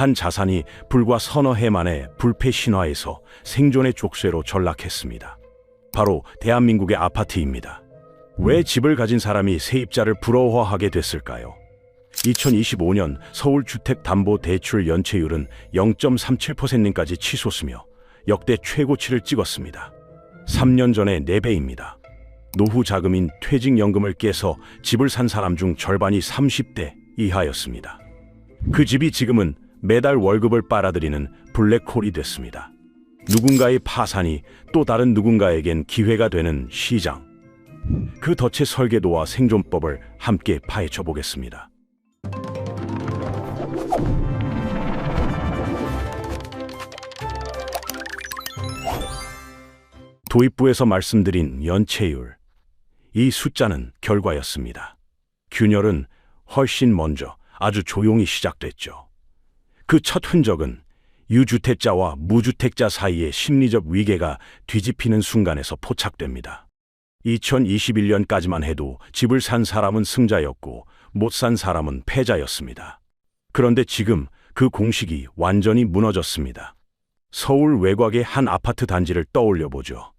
한 자산이 불과 서너 해 만에 불패 신화에서 생존의 족쇄로 전락했습니다. 바로 대한민국의 아파트입니다. 왜 집을 가진 사람이 세입자를 부러워하게 됐을까요? 2025년 서울 주택담보대출 연체율은 0.37%까지 치솟으며 역대 최고치를 찍었습니다. 3년 전의 4배입니다. 노후 자금인 퇴직연금을 깨서 집을 산 사람 중 절반이 30대 이하였습니다. 그 집이 지금은 매달 월급을 빨아들이는 블랙홀이 됐습니다. 누군가의 파산이 또 다른 누군가에겐 기회가 되는 시장. 그 덫의 설계도와 생존법을 함께 파헤쳐 보겠습니다. 도입부에서 말씀드린 연체율. 이 숫자는 결과였습니다. 균열은 훨씬 먼저 아주 조용히 시작됐죠. 그 첫 흔적은 유주택자와 무주택자 사이의 심리적 위계가 뒤집히는 순간에서 포착됩니다. 2021년까지만 해도 집을 산 사람은 승자였고 못 산 사람은 패자였습니다. 그런데 지금 그 공식이 완전히 무너졌습니다. 서울 외곽의 한 아파트 단지를 떠올려 보죠.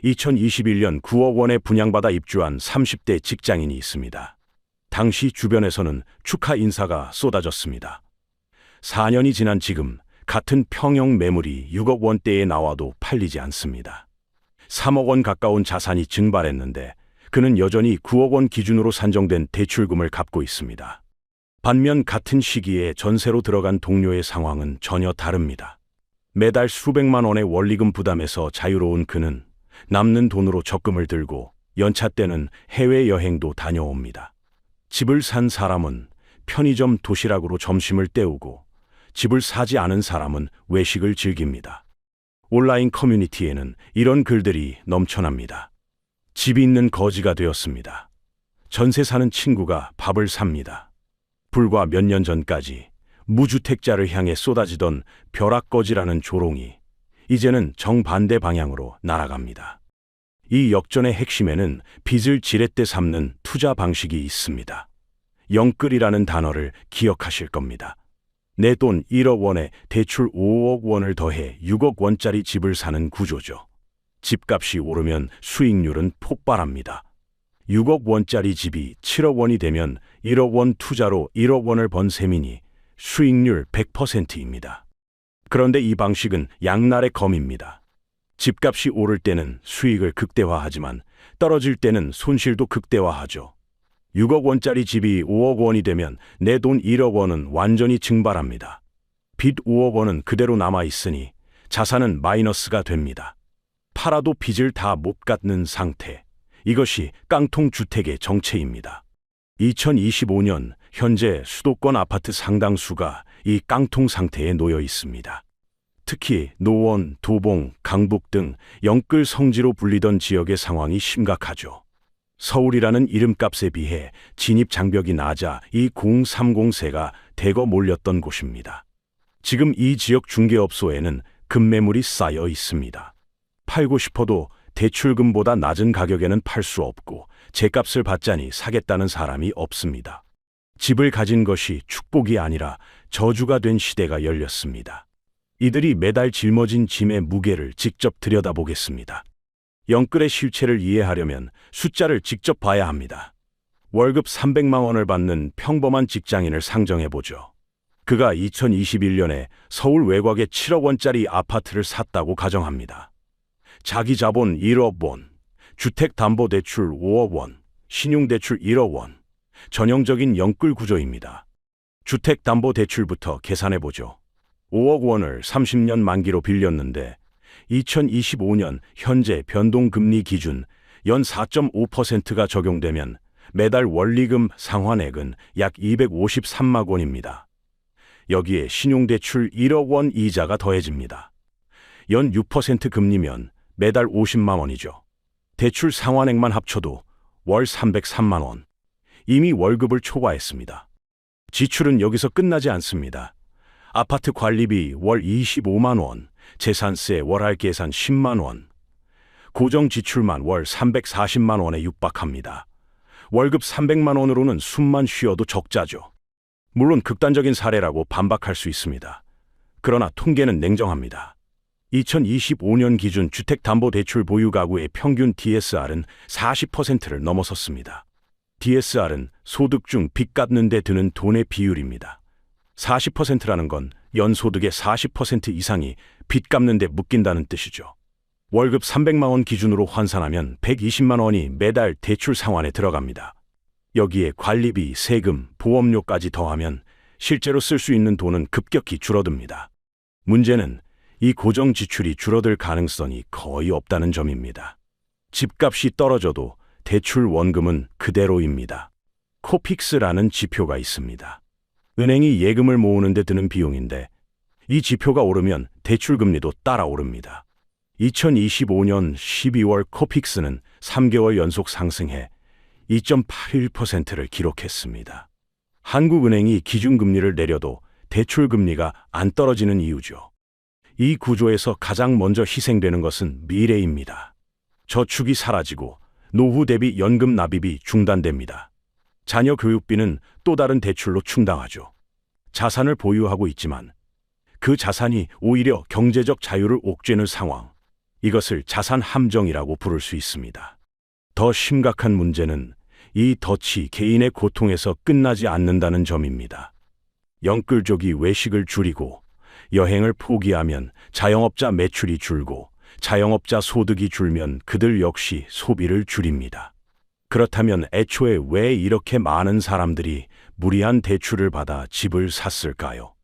2021년 9억 원에 분양받아 입주한 30대 직장인이 있습니다. 당시 주변에서는 축하 인사가 쏟아졌습니다. 4년이 지난 지금 같은 평형 매물이 6억 원대에 나와도 팔리지 않습니다. 3억 원 가까운 자산이 증발했는데 그는 여전히 9억 원 기준으로 산정된 대출금을 갚고 있습니다. 반면 같은 시기에 전세로 들어간 동료의 상황은 전혀 다릅니다. 매달 수백만 원의 원리금 부담에서 자유로운 그는 남는 돈으로 적금을 들고 연차 때는 해외여행도 다녀옵니다. 집을 산 사람은 편의점 도시락으로 점심을 때우고 집을 사지 않은 사람은 외식을 즐깁니다. 온라인 커뮤니티에는 이런 글들이 넘쳐납니다. 집이 있는 거지가 되었습니다. 전세 사는 친구가 밥을 삽니다. 불과 몇 년 전까지 무주택자를 향해 쏟아지던 벼락거지라는 조롱이 이제는 정반대 방향으로 날아갑니다. 이 역전의 핵심에는 빚을 지렛대 삼는 투자 방식이 있습니다. 영끌이라는 단어를 기억하실 겁니다. 내 돈 1억 원에 대출 5억 원을 더해 6억 원짜리 집을 사는 구조죠. 집값이 오르면 수익률은 폭발합니다. 6억 원짜리 집이 7억 원이 되면 1억 원 투자로 1억 원을 번 셈이니 수익률 100%입니다. 그런데 이 방식은 양날의 검입니다. 집값이 오를 때는 수익을 극대화하지만 떨어질 때는 손실도 극대화하죠. 6억 원짜리 집이 5억 원이 되면 내 돈 1억 원은 완전히 증발합니다. 빚 5억 원은 그대로 남아있으니 자산은 마이너스가 됩니다. 팔아도 빚을 다 못 갚는 상태. 이것이 깡통주택의 정체입니다. 2025년 현재 수도권 아파트 상당수가 이 깡통 상태에 놓여 있습니다. 특히 노원, 도봉, 강북 등 영끌 성지로 불리던 지역의 상황이 심각하죠. 서울이라는 이름값에 비해 진입 장벽이 낮아 이 030세가 대거 몰렸던 곳입니다. 지금 이 지역 중개업소에는 급매물이 쌓여 있습니다. 팔고 싶어도 대출금보다 낮은 가격에는 팔 수 없고 제값을 받자니 사겠다는 사람이 없습니다. 집을 가진 것이 축복이 아니라 저주가 된 시대가 열렸습니다. 이들이 매달 짊어진 짐의 무게를 직접 들여다보겠습니다. 영끌의 실체를 이해하려면 숫자를 직접 봐야 합니다. 월급 300만 원을 받는 평범한 직장인을 상정해보죠. 그가 2021년에 서울 외곽에 7억 원짜리 아파트를 샀다고 가정합니다. 자기 자본 1억 원, 주택담보대출 5억 원, 신용대출 1억 원, 전형적인 영끌 구조입니다. 주택담보대출부터 계산해보죠. 5억 원을 30년 만기로 빌렸는데 2025년 현재 변동금리 기준 연 4.5%가 적용되면 매달 원리금 상환액은 약 253만 원입니다. 여기에 신용대출 1억 원 이자가 더해집니다. 연 6% 금리면 매달 50만 원이죠. 대출 상환액만 합쳐도 월 303만 원. 이미 월급을 초과했습니다. 지출은 여기서 끝나지 않습니다. 아파트 관리비 월 25만 원, 재산세 월할 계산 10만 원, 고정 지출만 월 340만 원에 육박합니다. 월급 300만 원으로는 숨만 쉬어도 적자죠. 물론 극단적인 사례라고 반박할 수 있습니다. 그러나 통계는 냉정합니다. 2025년 기준 주택담보대출 보유 가구의 평균 DSR은 40%를 넘어섰습니다. DSR은 소득 중 빚 갚는 데 드는 돈의 비율입니다. 40%라는 건 연소득의 40% 이상이 빚 갚는 데 묶인다는 뜻이죠. 월급 300만 원 기준으로 환산하면 120만 원이 매달 대출 상환에 들어갑니다. 여기에 관리비, 세금, 보험료까지 더하면 실제로 쓸 수 있는 돈은 급격히 줄어듭니다. 문제는 이 고정 지출이 줄어들 가능성이 거의 없다는 점입니다. 집값이 떨어져도 대출 원금은 그대로입니다. 코픽스라는 지표가 있습니다. 은행이 예금을 모으는 데 드는 비용인데 이 지표가 오르면 대출 금리도 따라 오릅니다. 2025년 12월 코픽스는 3개월 연속 상승해 2.81%를 기록했습니다. 한국은행이 기준금리를 내려도 대출 금리가 안 떨어지는 이유죠. 이 구조에서 가장 먼저 희생되는 것은 미래입니다. 저축이 사라지고 노후 대비 연금 납입이 중단됩니다. 자녀 교육비는 또 다른 대출로 충당하죠. 자산을 보유하고 있지만 그 자산이 오히려 경제적 자유를 옥죄는 상황. 이것을 자산 함정이라고 부를 수 있습니다. 더 심각한 문제는 이 덫이 개인의 고통에서 끝나지 않는다는 점입니다. 영끌족이 외식을 줄이고 여행을 포기하면 자영업자 매출이 줄고 자영업자 소득이 줄면 그들 역시 소비를 줄입니다. 그렇다면 애초에 왜 이렇게 많은 사람들이 무리한 대출을 받아 집을 샀을까요?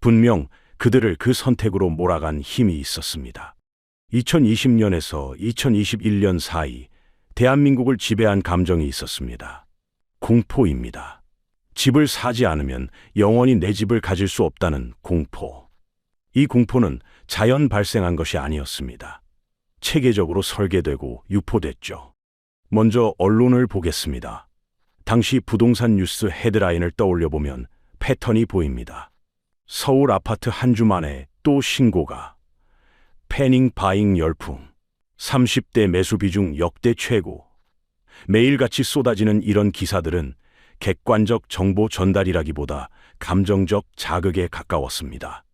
분명 그들을 그 선택으로 몰아간 힘이 있었습니다. 2020년에서 2021년 사이 대한민국을 지배한 감정이 있었습니다. 공포입니다. 집을 사지 않으면 영원히 내 집을 가질 수 없다는 공포. 이 공포는 자연 발생한 것이 아니었습니다. 체계적으로 설계되고 유포됐죠. 먼저 언론을 보겠습니다. 당시 부동산 뉴스 헤드라인을 떠올려 보면 패턴이 보입니다. 서울 아파트 한 주 만에 또 신고가. 패닝 바잉 열풍. 30대 매수 비중 역대 최고. 매일같이 쏟아지는 이런 기사들은 객관적 정보 전달이라기보다 감정적 자극에 가까웠습니다.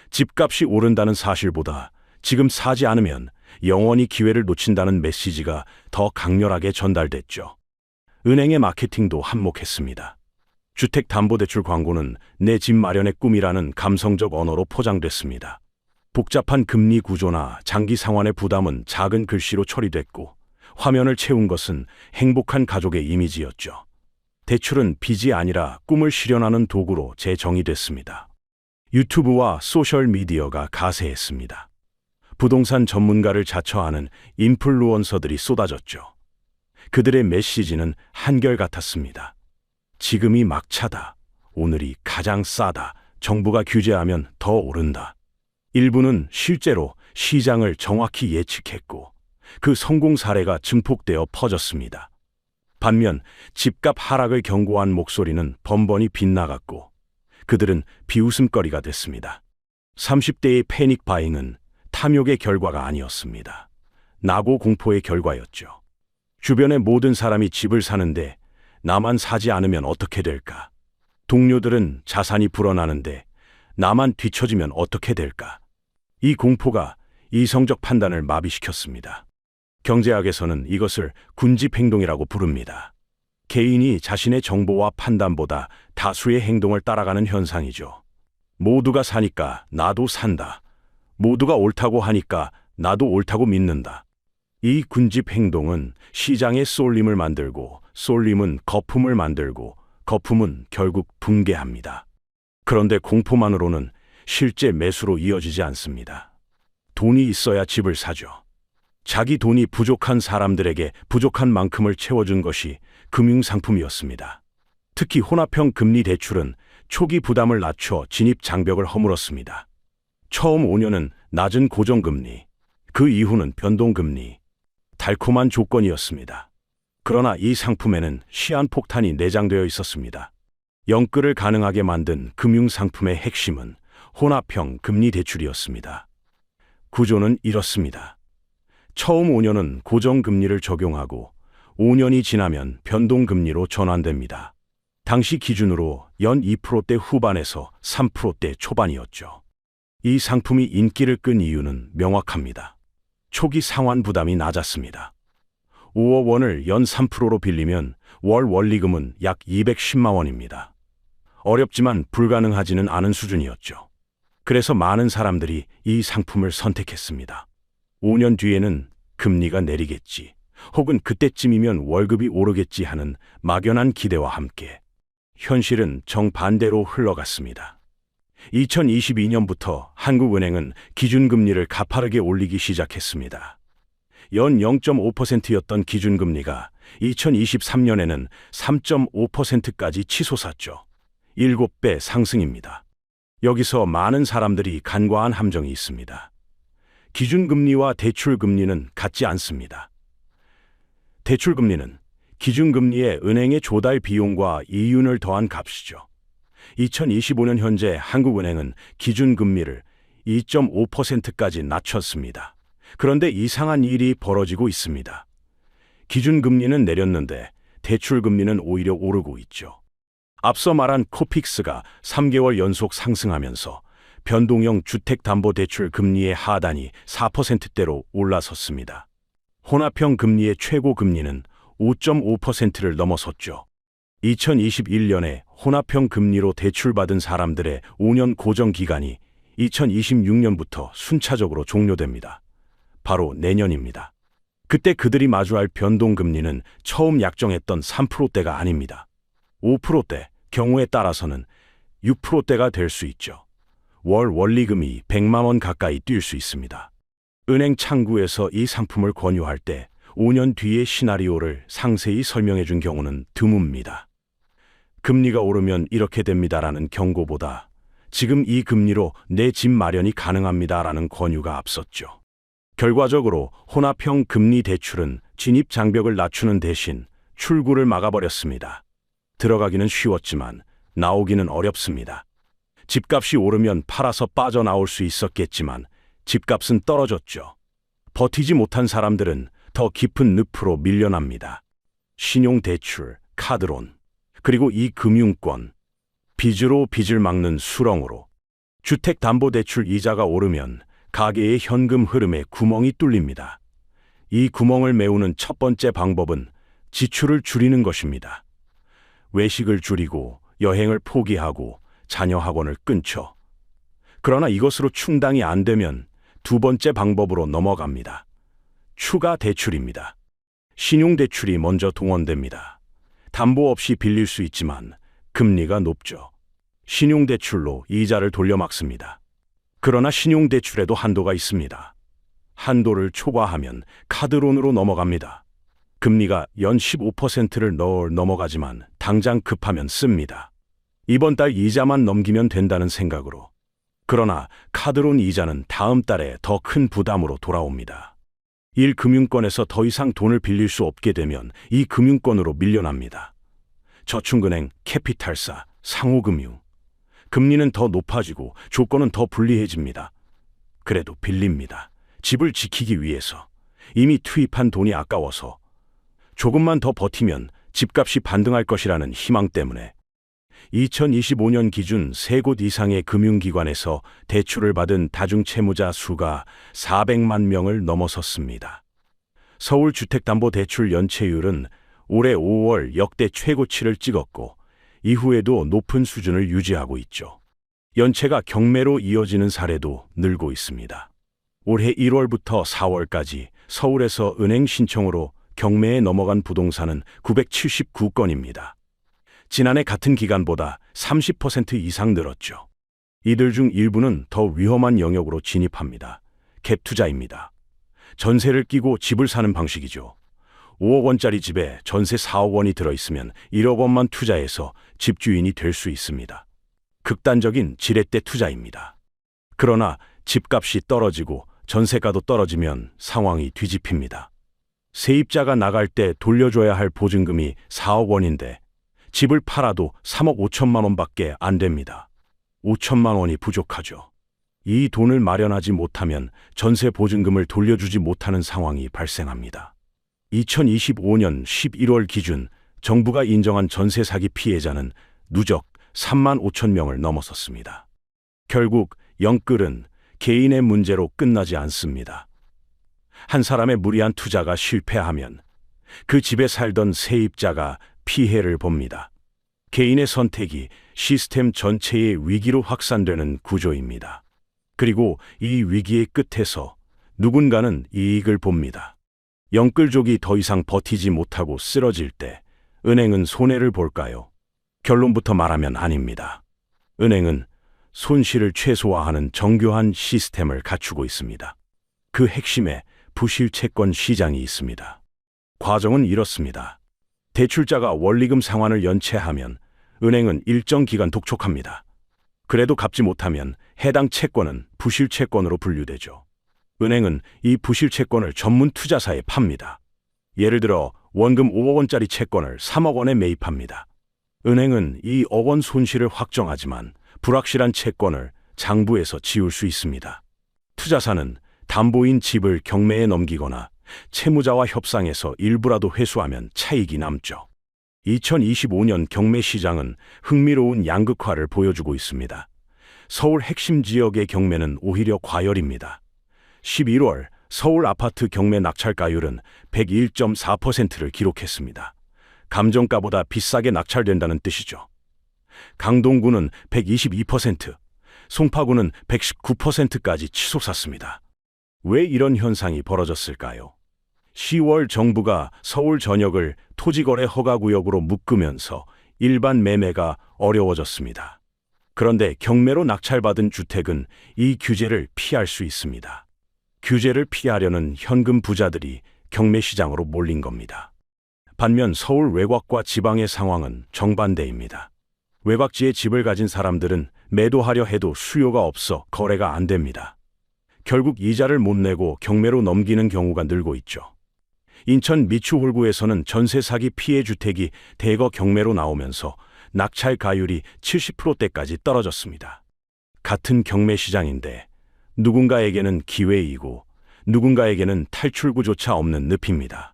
집값이 오른다는 사실보다 지금 사지 않으면 영원히 기회를 놓친다는 메시지가 더 강렬하게 전달됐죠. 은행의 마케팅도 한몫했습니다. 주택담보대출 광고는 내 집 마련의 꿈이라는 감성적 언어로 포장됐습니다. 복잡한 금리 구조나 장기 상환의 부담은 작은 글씨로 처리됐고 화면을 채운 것은 행복한 가족의 이미지였죠. 대출은 빚이 아니라 꿈을 실현하는 도구로 재정의됐습니다. 유튜브와 소셜미디어가 가세했습니다. 부동산 전문가를 자처하는 인플루언서들이 쏟아졌죠. 그들의 메시지는 한결같았습니다. 지금이 막차다. 오늘이 가장 싸다. 정부가 규제하면 더 오른다. 일부는 실제로 시장을 정확히 예측했고 그 성공 사례가 증폭되어 퍼졌습니다. 반면 집값 하락을 경고한 목소리는 번번이 빗나갔고 그들은 비웃음거리가 됐습니다. 30대의 패닉 바잉은 탐욕의 결과가 아니었습니다. 낙오 공포의 결과였죠. 주변의 모든 사람이 집을 사는데 나만 사지 않으면 어떻게 될까? 동료들은 자산이 불어나는데 나만 뒤처지면 어떻게 될까? 이 공포가 이성적 판단을 마비시켰습니다. 경제학에서는 이것을 군집행동이라고 부릅니다. 개인이 자신의 정보와 판단보다 다수의 행동을 따라가는 현상이죠. 모두가 사니까 나도 산다. 모두가 옳다고 하니까 나도 옳다고 믿는다. 이 군집행동은 시장에 쏠림을 만들고 쏠림은 거품을 만들고 거품은 결국 붕괴합니다. 그런데 공포만으로는 실제 매수로 이어지지 않습니다. 돈이 있어야 집을 사죠. 자기 돈이 부족한 사람들에게 부족한 만큼을 채워준 것이 금융상품이었습니다. 특히 혼합형 금리 대출은 초기 부담을 낮춰 진입 장벽을 허물었습니다. 처음 5년은 낮은 고정금리, 그 이후는 변동금리, 달콤한 조건이었습니다. 그러나 이 상품에는 시한폭탄이 내장되어 있었습니다. 영끌을 가능하게 만든 금융상품의 핵심은 혼합형 금리 대출이었습니다. 구조는 이렇습니다. 처음 5년은 고정금리를 적용하고 5년이 지나면 변동금리로 전환됩니다. 당시 기준으로 연 2%대 후반에서 3%대 초반이었죠. 이 상품이 인기를 끈 이유는 명확합니다. 초기 상환 부담이 낮았습니다. 5억 원을 연 3%로 빌리면 월 원리금은 약 210만 원입니다. 어렵지만 불가능하지는 않은 수준이었죠. 그래서 많은 사람들이 이 상품을 선택했습니다. 5년 뒤에는 금리가 내리겠지, 혹은 그때쯤이면 월급이 오르겠지 하는 막연한 기대와 함께 현실은 정반대로 흘러갔습니다. 2022년부터 한국은행은 기준금리를 가파르게 올리기 시작했습니다. 연 0.5%였던 기준금리가 2023년에는 3.5%까지 치솟았죠. 7배 상승입니다. 여기서 많은 사람들이 간과한 함정이 있습니다. 기준금리와 대출금리는 같지 않습니다. 대출금리는 기준금리에 은행의 조달 비용과 이윤을 더한 값이죠. 2025년 현재 한국은행은 기준금리를 2.5%까지 낮췄습니다. 그런데 이상한 일이 벌어지고 있습니다. 기준금리는 내렸는데 대출금리는 오히려 오르고 있죠. 앞서 말한 코픽스가 3개월 연속 상승하면서 변동형 주택담보대출 금리의 하단이 4%대로 올라섰습니다. 혼합형 금리의 최고 금리는 5.5%를 넘어섰죠. 2021년에 혼합형 금리로 대출받은 사람들의 5년 고정기간이 2026년부터 순차적으로 종료됩니다. 바로 내년입니다. 그때 그들이 마주할 변동금리는 처음 약정했던 3%대가 아닙니다. 5%대, 경우에 따라서는 6%대가 될 수 있죠. 월 원리금이 100만 원 가까이 뛸 수 있습니다. 은행 창구에서 이 상품을 권유할 때 5년 뒤의 시나리오를 상세히 설명해 준 경우는 드뭅니다. 금리가 오르면 이렇게 됩니다라는 경고보다 지금 이 금리로 내 집 마련이 가능합니다라는 권유가 앞섰죠. 결과적으로 혼합형 금리 대출은 진입 장벽을 낮추는 대신 출구를 막아버렸습니다. 들어가기는 쉬웠지만 나오기는 어렵습니다. 집값이 오르면 팔아서 빠져나올 수 있었겠지만 집값은 떨어졌죠. 버티지 못한 사람들은 더 깊은 늪으로 밀려납니다. 신용대출, 카드론, 그리고 이 금융권, 빚으로 빚을 막는 수렁으로. 주택담보대출 이자가 오르면 가계의 현금 흐름에 구멍이 뚫립니다. 이 구멍을 메우는 첫 번째 방법은 지출을 줄이는 것입니다. 외식을 줄이고 여행을 포기하고 자녀 학원을 끊죠. 그러나 이것으로 충당이 안 되면 두 번째 방법으로 넘어갑니다. 추가 대출입니다. 신용대출이 먼저 동원됩니다. 담보 없이 빌릴 수 있지만 금리가 높죠. 신용대출로 이자를 돌려막습니다. 그러나 신용대출에도 한도가 있습니다. 한도를 초과하면 카드론으로 넘어갑니다. 금리가 연 15%를 넘어가지만 당장 급하면 씁니다. 이번 달 이자만 넘기면 된다는 생각으로. 그러나 카드론 이자는 다음 달에 더 큰 부담으로 돌아옵니다. 1금융권에서 더 이상 돈을 빌릴 수 없게 되면 이 금융권으로 밀려납니다. 저축은행, 캐피탈사, 상호금융. 금리는 더 높아지고 조건은 더 불리해집니다. 그래도 빌립니다. 집을 지키기 위해서. 이미 투입한 돈이 아까워서. 조금만 더 버티면 집값이 반등할 것이라는 희망 때문에. 2025년 기준 3곳 이상의 금융기관에서 대출을 받은 다중채무자 수가 400만 명을 넘어섰습니다. 서울주택담보대출 연체율은 올해 5월 역대 최고치를 찍었고 이후에도 높은 수준을 유지하고 있죠. 연체가 경매로 이어지는 사례도 늘고 있습니다. 올해 1월부터 4월까지 서울에서 은행 신청으로 경매에 넘어간 부동산은 979건입니다. 지난해 같은 기간보다 30% 이상 늘었죠. 이들 중 일부는 더 위험한 영역으로 진입합니다. 갭 투자입니다. 전세를 끼고 집을 사는 방식이죠. 5억 원짜리 집에 전세 4억 원이 들어있으면 1억 원만 투자해서 집주인이 될 수 있습니다. 극단적인 지렛대 투자입니다. 그러나 집값이 떨어지고 전세가도 떨어지면 상황이 뒤집힙니다. 세입자가 나갈 때 돌려줘야 할 보증금이 4억 원인데 집을 팔아도 3억 5천만 원밖에 안 됩니다. 5천만 원이 부족하죠. 이 돈을 마련하지 못하면 전세 보증금을 돌려주지 못하는 상황이 발생합니다. 2025년 11월 기준 정부가 인정한 전세 사기 피해자는 누적 3만 5천 명을 넘어섰습니다. 결국 영끌은 개인의 문제로 끝나지 않습니다. 한 사람의 무리한 투자가 실패하면 그 집에 살던 세입자가 피해를 봅니다. 개인의 선택이 시스템 전체의 위기로 확산되는 구조입니다. 그리고 이 위기의 끝에서 누군가는 이익을 봅니다. 영끌족이 더 이상 버티지 못하고 쓰러질 때 은행은 손해를 볼까요? 결론부터 말하면 아닙니다. 은행은 손실을 최소화하는 정교한 시스템을 갖추고 있습니다. 그 핵심에 부실채권 시장이 있습니다. 과정은 이렇습니다. 대출자가 원리금 상환을 연체하면 은행은 일정 기간 독촉합니다. 그래도 갚지 못하면 해당 채권은 부실채권으로 분류되죠. 은행은 이 부실채권을 전문 투자사에 팝니다. 예를 들어 원금 5억 원짜리 채권을 3억 원에 매입합니다. 은행은 이 억 원 손실을 확정하지만 불확실한 채권을 장부에서 지울 수 있습니다. 투자사는 담보인 집을 경매에 넘기거나 채무자와 협상해서 일부라도 회수하면 차익이 남죠. 2025년 경매 시장은 흥미로운 양극화를 보여주고 있습니다. 서울 핵심 지역의 경매는 오히려 과열입니다. 11월 서울 아파트 경매 낙찰가율은 101.4%를 기록했습니다. 감정가보다 비싸게 낙찰된다는 뜻이죠. 강동구는 122%, 송파구는 119%까지 치솟았습니다. 왜 이런 현상이 벌어졌을까요? 10월 정부가 서울 전역을 토지거래 허가구역으로 묶으면서 일반 매매가 어려워졌습니다. 그런데 경매로 낙찰받은 주택은 이 규제를 피할 수 있습니다. 규제를 피하려는 현금 부자들이 경매 시장으로 몰린 겁니다. 반면 서울 외곽과 지방의 상황은 정반대입니다. 외곽지에 집을 가진 사람들은 매도하려 해도 수요가 없어 거래가 안 됩니다. 결국 이자를 못 내고 경매로 넘기는 경우가 늘고 있죠. 인천 미추홀구에서는 전세 사기 피해 주택이 대거 경매로 나오면서 낙찰 가율이 70%대까지 떨어졌습니다. 같은 경매 시장인데 누군가에게는 기회이고 누군가에게는 탈출구조차 없는 늪입니다.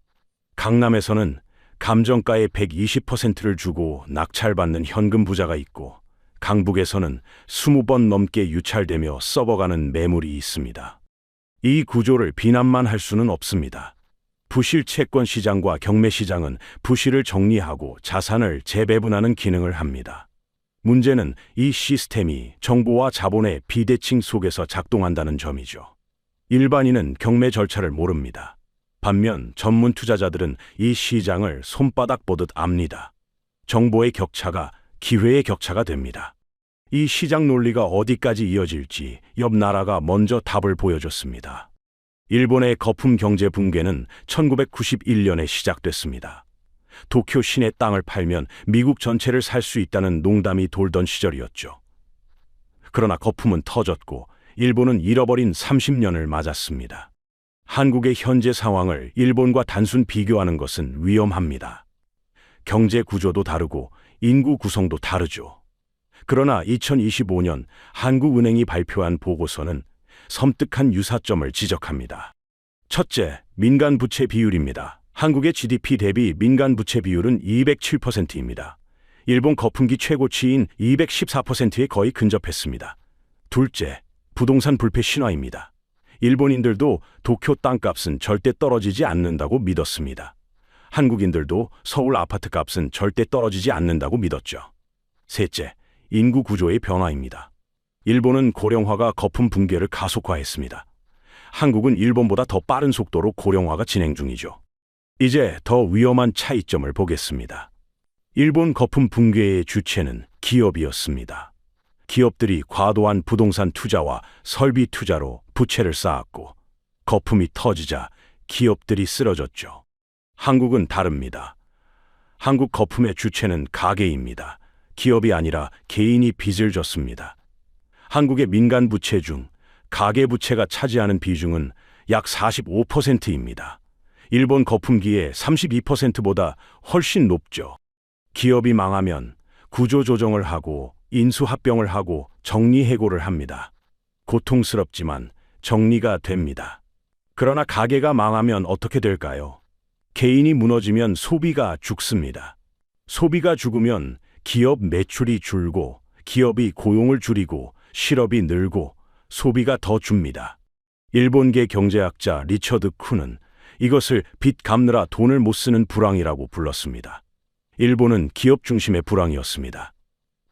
강남에서는 감정가의 120%를 주고 낙찰받는 현금 부자가 있고 강북에서는 20번 넘게 유찰되며 썩어가는 매물이 있습니다. 이 구조를 비난만 할 수는 없습니다. 부실 채권 시장과 경매 시장은 부실을 정리하고 자산을 재배분하는 기능을 합니다. 문제는 이 시스템이 정보와 자본의 비대칭 속에서 작동한다는 점이죠. 일반인은 경매 절차를 모릅니다. 반면 전문 투자자들은 이 시장을 손바닥 보듯 압니다. 정보의 격차가 기회의 격차가 됩니다. 이 시장 논리가 어디까지 이어질지 옆 나라가 먼저 답을 보여줬습니다. 일본의 거품 경제 붕괴는 1991년에 시작됐습니다. 도쿄 시내 땅을 팔면 미국 전체를 살 수 있다는 농담이 돌던 시절이었죠. 그러나 거품은 터졌고 일본은 잃어버린 30년을 맞았습니다. 한국의 현재 상황을 일본과 단순 비교하는 것은 위험합니다. 경제 구조도 다르고 인구 구성도 다르죠. 그러나 2025년 한국은행이 발표한 보고서는 섬뜩한 유사점을 지적합니다. 첫째, 민간 부채 비율입니다. 한국의 GDP 대비 민간 부채 비율은 207%입니다. 일본 거품기 최고치인 214%에 거의 근접했습니다. 둘째, 부동산 불패 신화입니다. 일본인들도 도쿄 땅값은 절대 떨어지지 않는다고 믿었습니다. 한국인들도 서울 아파트 값은 절대 떨어지지 않는다고 믿었죠. 셋째, 인구 구조의 변화입니다. 일본은 고령화가 거품 붕괴를 가속화했습니다. 한국은 일본보다 더 빠른 속도로 고령화가 진행 중이죠. 이제 더 위험한 차이점을 보겠습니다. 일본 거품 붕괴의 주체는 기업이었습니다. 기업들이 과도한 부동산 투자와 설비 투자로 부채를 쌓았고 거품이 터지자 기업들이 쓰러졌죠. 한국은 다릅니다. 한국 거품의 주체는 가계입니다. 기업이 아니라 개인이 빚을 졌습니다. 한국의 민간 부채 중 가계 부채가 차지하는 비중은 약 45%입니다. 일본 거품기의 32%보다 훨씬 높죠. 기업이 망하면 구조조정을 하고 인수합병을 하고 정리해고를 합니다. 고통스럽지만 정리가 됩니다. 그러나 가게가 망하면 어떻게 될까요? 개인이 무너지면 소비가 죽습니다. 소비가 죽으면 기업 매출이 줄고 기업이 고용을 줄이고 실업이 늘고 소비가 더 줍니다. 일본계 경제학자 리처드 쿠는 이것을 빚 갚느라 돈을 못 쓰는 불황이라고 불렀습니다. 일본은 기업 중심의 불황이었습니다.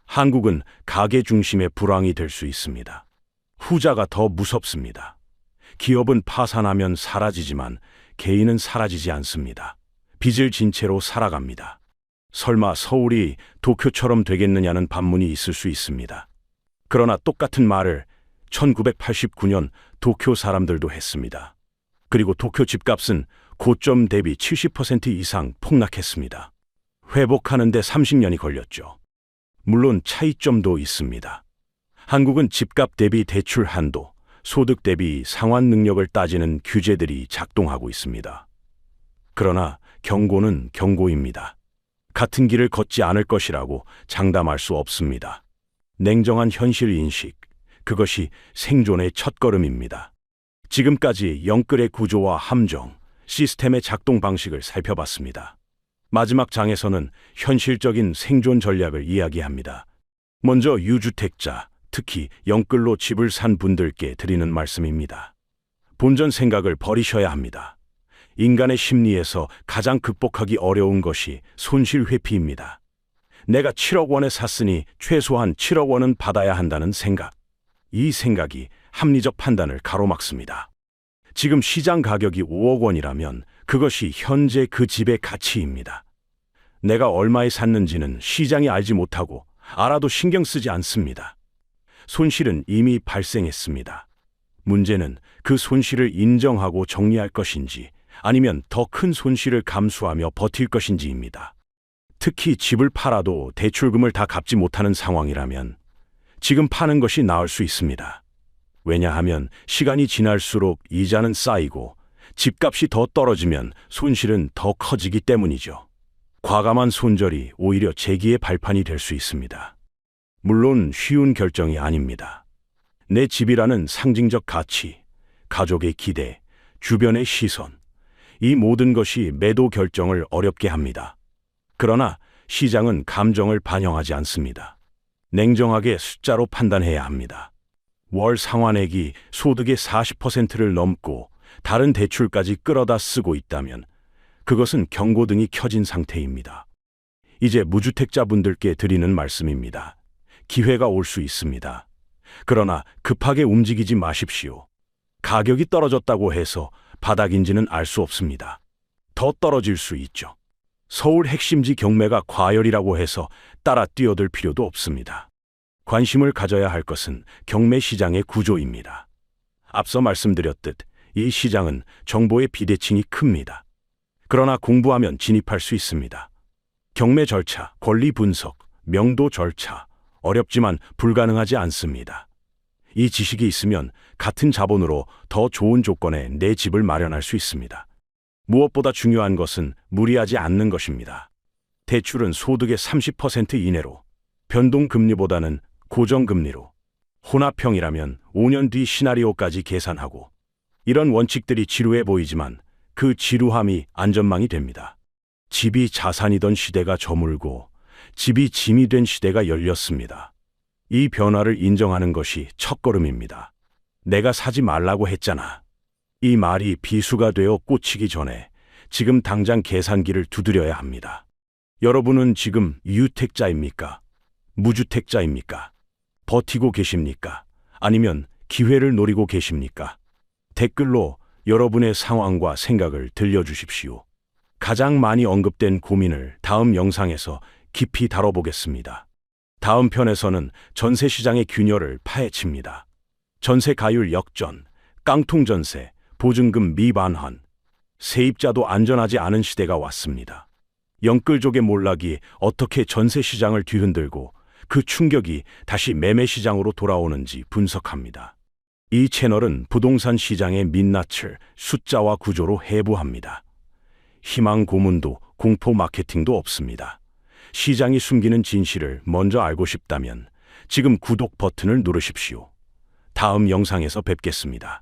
한국은 가계 중심의 불황이 될 수 있습니다. 후자가 더 무섭습니다. 기업은 파산하면 사라지지만 개인은 사라지지 않습니다. 빚을 진 채로 살아갑니다. 설마 서울이 도쿄처럼 되겠느냐는 반문이 있을 수 있습니다. 그러나 똑같은 말을 1989년 도쿄 사람들도 했습니다. 그리고 도쿄 집값은 고점 대비 70% 이상 폭락했습니다. 회복하는 데 30년이 걸렸죠. 물론 차이점도 있습니다. 한국은 집값 대비 대출 한도, 소득 대비 상환 능력을 따지는 규제들이 작동하고 있습니다. 그러나 경고는 경고입니다. 같은 길을 걷지 않을 것이라고 장담할 수 없습니다. 냉정한 현실 인식, 그것이 생존의 첫걸음입니다. 지금까지 영끌의 구조와 함정, 시스템의 작동 방식을 살펴봤습니다. 마지막 장에서는 현실적인 생존 전략을 이야기합니다. 먼저 유주택자, 특히 영끌로 집을 산 분들께 드리는 말씀입니다. 본전 생각을 버리셔야 합니다. 인간의 심리에서 가장 극복하기 어려운 것이 손실 회피입니다. 내가 7억 원에 샀으니 최소한 7억 원은 받아야 한다는 생각. 이 생각이 합리적 판단을 가로막습니다. 지금 시장 가격이 5억 원이라면 그것이 현재 그 집의 가치입니다. 내가 얼마에 샀는지는 시장이 알지 못하고 알아도 신경 쓰지 않습니다. 손실은 이미 발생했습니다. 문제는 그 손실을 인정하고 정리할 것인지 아니면 더 큰 손실을 감수하며 버틸 것인지입니다. 특히 집을 팔아도 대출금을 다 갚지 못하는 상황이라면 지금 파는 것이 나을 수 있습니다. 왜냐하면 시간이 지날수록 이자는 쌓이고 집값이 더 떨어지면 손실은 더 커지기 때문이죠. 과감한 손절이 오히려 재기의 발판이 될 수 있습니다. 물론 쉬운 결정이 아닙니다. 내 집이라는 상징적 가치, 가족의 기대, 주변의 시선, 이 모든 것이 매도 결정을 어렵게 합니다. 그러나 시장은 감정을 반영하지 않습니다. 냉정하게 숫자로 판단해야 합니다. 월 상환액이 소득의 40%를 넘고 다른 대출까지 끌어다 쓰고 있다면 그것은 경고등이 켜진 상태입니다. 이제 무주택자분들께 드리는 말씀입니다. 기회가 올 수 있습니다. 그러나 급하게 움직이지 마십시오. 가격이 떨어졌다고 해서 바닥인지는 알 수 없습니다. 더 떨어질 수 있죠. 서울 핵심지 경매가 과열이라고 해서 따라 뛰어들 필요도 없습니다. 관심을 가져야 할 것은 경매 시장의 구조입니다. 앞서 말씀드렸듯 이 시장은 정보의 비대칭이 큽니다. 그러나 공부하면 진입할 수 있습니다. 경매 절차, 권리 분석, 명도 절차, 어렵지만 불가능하지 않습니다. 이 지식이 있으면 같은 자본으로 더 좋은 조건에 내 집을 마련할 수 있습니다. 무엇보다 중요한 것은 무리하지 않는 것입니다. 대출은 소득의 30% 이내로, 변동금리보다는 고정금리로, 혼합형이라면 5년 뒤 시나리오까지 계산하고, 이런 원칙들이 지루해 보이지만 그 지루함이 안전망이 됩니다. 집이 자산이던 시대가 저물고 집이 짐이 된 시대가 열렸습니다. 이 변화를 인정하는 것이 첫걸음입니다. 내가 사지 말라고 했잖아. 이 말이 비수가 되어 꽂히기 전에 지금 당장 계산기를 두드려야 합니다. 여러분은 지금 유택자입니까? 무주택자입니까? 버티고 계십니까? 아니면 기회를 노리고 계십니까? 댓글로 여러분의 상황과 생각을 들려주십시오. 가장 많이 언급된 고민을 다음 영상에서 깊이 다뤄보겠습니다. 다음 편에서는 전세시장의 균열을 파헤칩니다. 전세 가율 역전, 깡통전세, 보증금 미반환, 세입자도 안전하지 않은 시대가 왔습니다. 영끌족의 몰락이 어떻게 전세시장을 뒤흔들고 그 충격이 다시 매매시장으로 돌아오는지 분석합니다. 이 채널은 부동산 시장의 민낯을 숫자와 구조로 해부합니다. 희망 고문도 공포 마케팅도 없습니다. 시장이 숨기는 진실을 먼저 알고 싶다면 지금 구독 버튼을 누르십시오. 다음 영상에서 뵙겠습니다.